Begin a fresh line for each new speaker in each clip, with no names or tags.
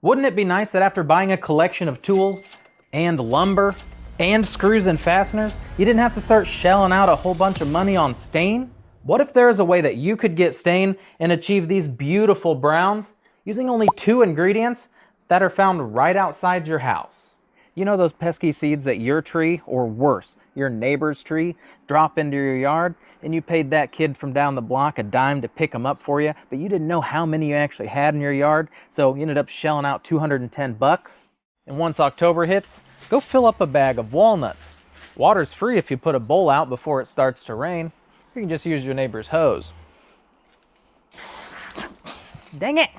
Wouldn't it be nice that after buying a collection of tools and lumber and screws and fasteners, you didn't have to start shelling out a whole bunch of money on stain? What if there is a way that you could get stain and achieve these beautiful browns using only 2 ingredients that are found right outside your house? You know those pesky seeds that your tree, or worse, your neighbor's tree, drop into your yard, and you paid that kid from down the block a dime to pick them up for you, but you didn't know how many you actually had in your yard, so you ended up shelling out $210. And once October hits, go fill up a bag of walnuts. Water's free if you put a bowl out before it starts to rain. You can just use your neighbor's hose. Dang it!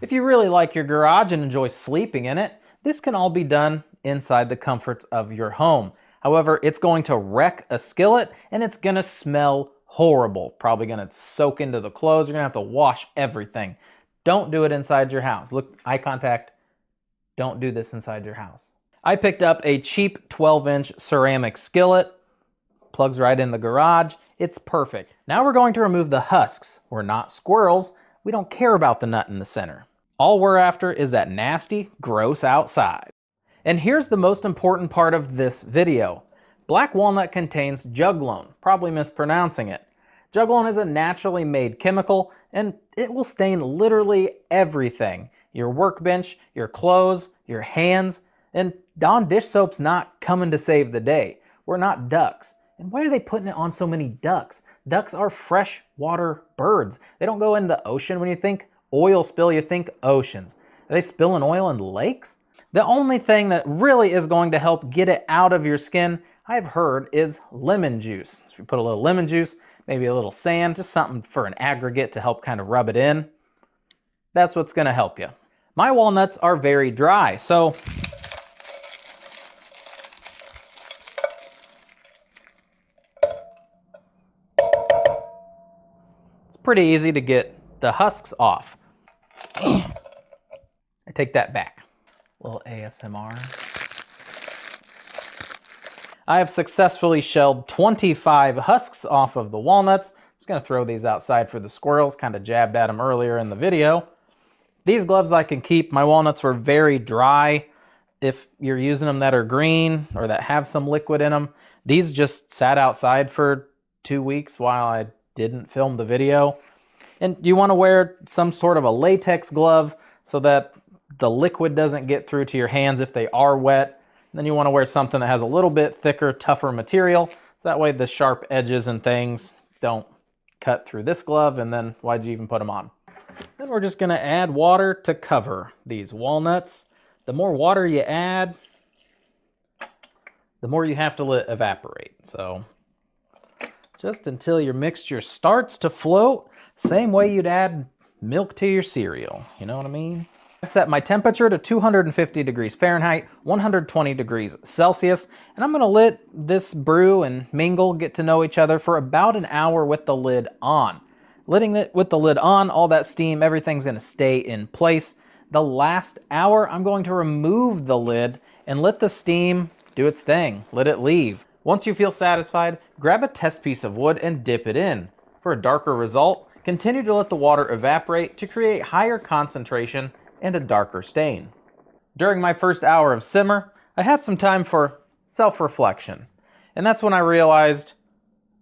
If you really like your garage and enjoy sleeping in it, this can all be done inside the comforts of your home. However, it's going to wreck a skillet and it's gonna smell horrible. Probably gonna soak into the clothes. You're gonna have to wash everything. Don't do it inside your house. Look, eye contact. Don't do this inside your house. I picked up a cheap 12-inch ceramic skillet. Plugs right in the garage. It's perfect. Now we're going to remove the husks. We're not squirrels. We don't care about the nut in the center. All we're after is that nasty, gross outside. And here's the most important part of this video. Black walnut contains juglone, probably mispronouncing it. Juglone is a naturally made chemical, and it will stain literally everything. Your workbench, your clothes, your hands, and Dawn dish soap's not coming to save the day. We're not ducks. And why are they putting it on so many ducks? Ducks are freshwater birds. They don't go in the ocean. When you think oil spill, you think oceans. Are they spilling oil in lakes? The only thing that really is going to help get it out of your skin, I've heard, is lemon juice. So you put a little lemon juice, maybe a little sand, just something for an aggregate to help kind of rub it in. That's what's going to help you. My walnuts are very dry, so it's pretty easy to get the husks off. I take that back. A little ASMR. I have successfully shelled 25 husks off of the walnuts. Just gonna throw these outside for the squirrels, kind of jabbed at them earlier in the video. These gloves I can keep. My walnuts were very dry. If you're using them that are green or that have some liquid in them, these just sat outside for 2 weeks while I didn't film the video. And you want to wear some sort of a latex glove so that the liquid doesn't get through to your hands if they are wet. And then you want to wear something that has a little bit thicker, tougher material, so that way the sharp edges and things don't cut through this glove, and then why'd you even put them on? Then we're just going to add water to cover these walnuts. The more water you add, the more you have to let evaporate. So just until your mixture starts to float, same way you'd add milk to your cereal. You know what I mean? I've set my temperature to 250 degrees Fahrenheit, 120 degrees Celsius, and I'm gonna let this brew and mingle, get to know each other for about an hour with the lid on. Letting it with the lid on, all that steam, everything's gonna stay in place. The last hour, I'm going to remove the lid and let the steam do its thing. Let it leave. Once you feel satisfied, grab a test piece of wood and dip it in. For a darker result, continue to let the water evaporate to create higher concentration and a darker stain. During my first hour of simmer, I had some time for self-reflection. And that's when I realized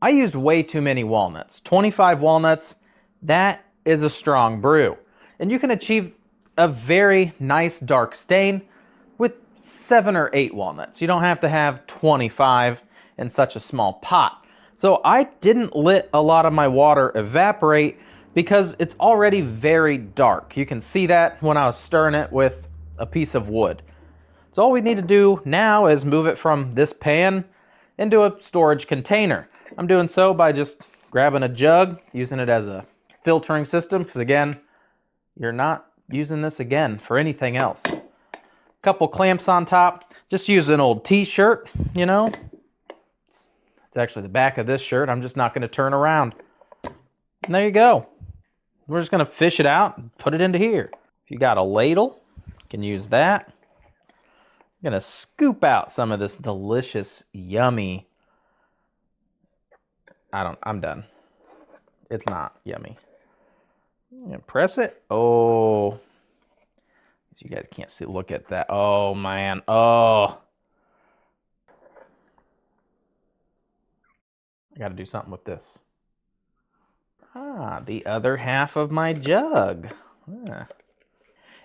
I used way too many walnuts. 25 walnuts, that is a strong brew. And you can achieve a very nice dark stain with 7 or 8 walnuts. You don't have to have 25 in such a small pot. So I didn't let a lot of my water evaporate because it's already very dark. You can see that when I was stirring it with a piece of wood. So all we need to do now is move it from this pan into a storage container. I'm doing so by just grabbing a jug, using it as a filtering system, because again, you're not using this again for anything else. Couple clamps on top. Just use an old t-shirt, you know. It's actually the back of this shirt. I'm just not going to turn around. And there you go. We're just going to fish it out and put it into here. If you got a ladle, you can use that. I'm going to scoop out some of this delicious, yummy. I'm done. It's not yummy. Press it. Oh. You guys can't see. Look at that. Oh, man. Oh. I got to do something with this. Ah, the other half of my jug. Ah.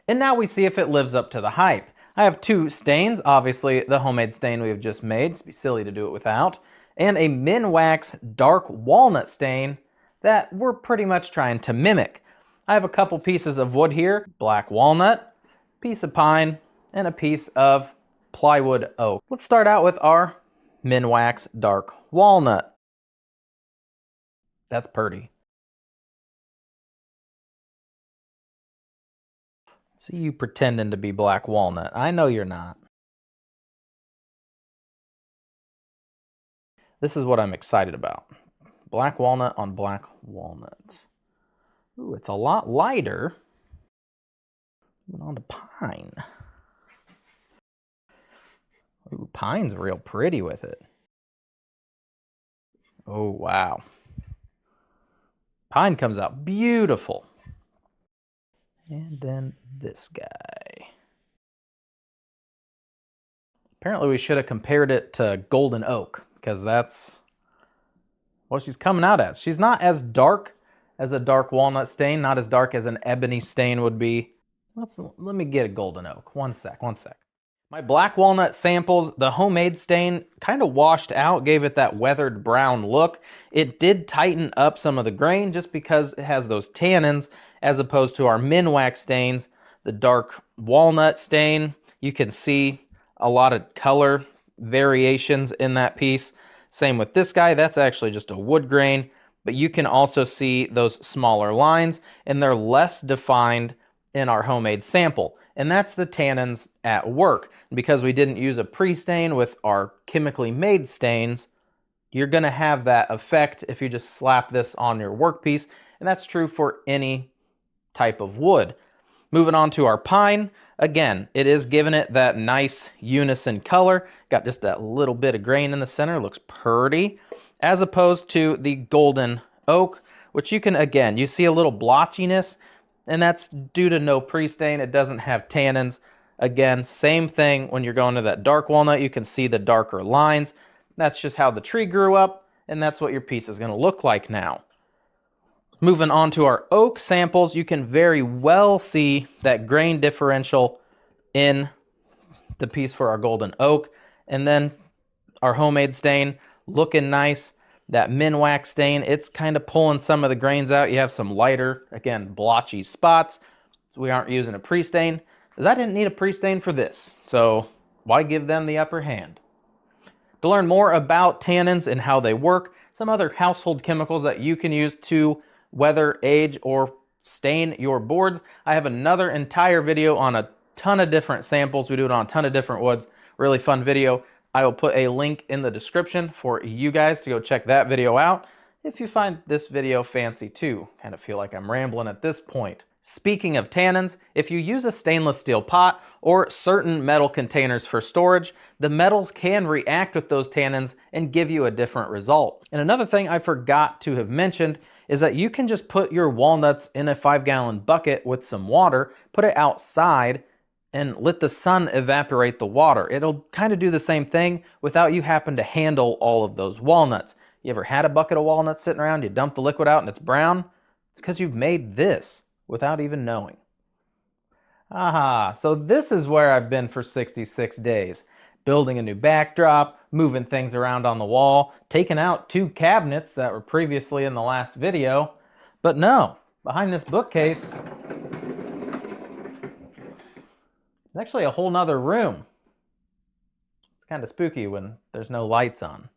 And now we see if it lives up to the hype. I have two stains, obviously the homemade stain we have just made, it'd be silly to do it without, and a Minwax dark walnut stain that we're pretty much trying to mimic. I have a couple pieces of wood here, black walnut, piece of pine, and a piece of plywood oak. Let's start out with our Minwax dark walnut. That's pretty. See you pretending to be black walnut. I know you're not. This is what I'm excited about. Black walnut on black walnut. Ooh, it's a lot lighter. Moving on to pine. Ooh, pine's real pretty with it. Oh, wow. Pine comes out beautiful. And then this guy. Apparently we should have compared it to golden oak, because that's what she's coming out as. She's not as dark as a dark walnut stain, not as dark as an ebony stain would be. Let me get a golden oak. One sec. My black walnut samples, the homemade stain kind of washed out, gave it that weathered brown look. It did tighten up some of the grain just because it has those tannins, as opposed to our Minwax stains, the dark walnut stain. You can see a lot of color variations in that piece. Same with this guy, that's actually just a wood grain, but you can also see those smaller lines, and they're less defined in our homemade sample. And that's the tannins at work. Because we didn't use a pre-stain with our chemically made stains, you're gonna have that effect if you just slap this on your workpiece, and that's true for any type of wood. Moving on to our pine, again, it is giving it that nice unison color. Got just that little bit of grain in the center, looks pretty, as opposed to the golden oak, which you can, again, you see a little blotchiness, and that's due to no pre-stain. It doesn't have tannins. Again, same thing when you're going to that dark walnut, you can see the darker lines. That's just how the tree grew up, and that's what your piece is going to look like now. Moving on to our oak samples, you can very well see that grain differential in the piece for our golden oak. And then our homemade stain, looking nice. That Minwax stain, it's kind of pulling some of the grains out. You have some lighter, again, blotchy spots. So we aren't using a pre-stain, because I didn't need a pre-stain for this. So why give them the upper hand? To learn more about tannins and how they work, some other household chemicals that you can use to weather, age, or stain your boards, I have another entire video on a ton of different samples. We do it on a ton of different woods. Really fun video. I will put a link in the description for you guys to go check that video out if you find this video fancy too. Kind of feel like I'm rambling at this point. Speaking of tannins, if you use a stainless steel pot or certain metal containers for storage, the metals can react with those tannins and give you a different result. And another thing I forgot to have mentioned is that you can just put your walnuts in a 5-gallon bucket with some water, put it outside, and let the sun evaporate the water. It'll kind of do the same thing without you having to handle all of those walnuts. You ever had a bucket of walnuts sitting around, you dump the liquid out and it's brown? It's because you've made this without even knowing. Aha, so this is where I've been for 66 days. Building a new backdrop, moving things around on the wall, taking out 2 cabinets that were previously in the last video. But no, behind this bookcase, it's actually a whole nother room. It's kind of spooky when there's no lights on.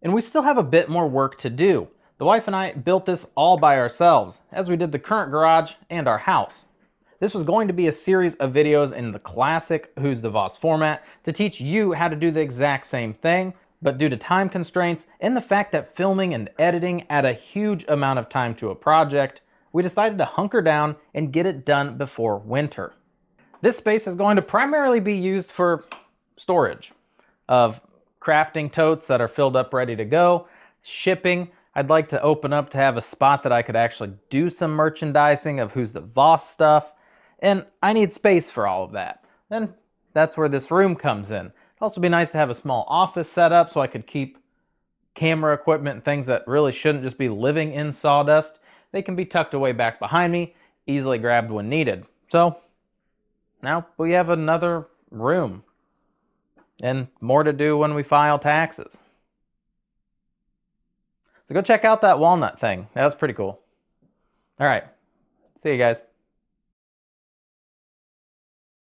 And we still have a bit more work to do. The wife and I built this all by ourselves, as we did the current garage and our house. This was going to be a series of videos in the classic Who's the Voss format to teach you how to do the exact same thing, but due to time constraints and the fact that filming and editing add a huge amount of time to a project, we decided to hunker down and get it done before winter. This space is going to primarily be used for storage of crafting totes that are filled up ready to go, shipping. I'd like to open up to have a spot that I could actually do some merchandising of Who's the Voss stuff, and I need space for all of that. And that's where this room comes in. It'd also be nice to have a small office set up so I could keep camera equipment and things that really shouldn't just be living in sawdust. They can be tucked away back behind me, easily grabbed when needed. So now we have another room and more to do when we file taxes. So go check out that walnut thing. That was pretty cool. All right. See you guys.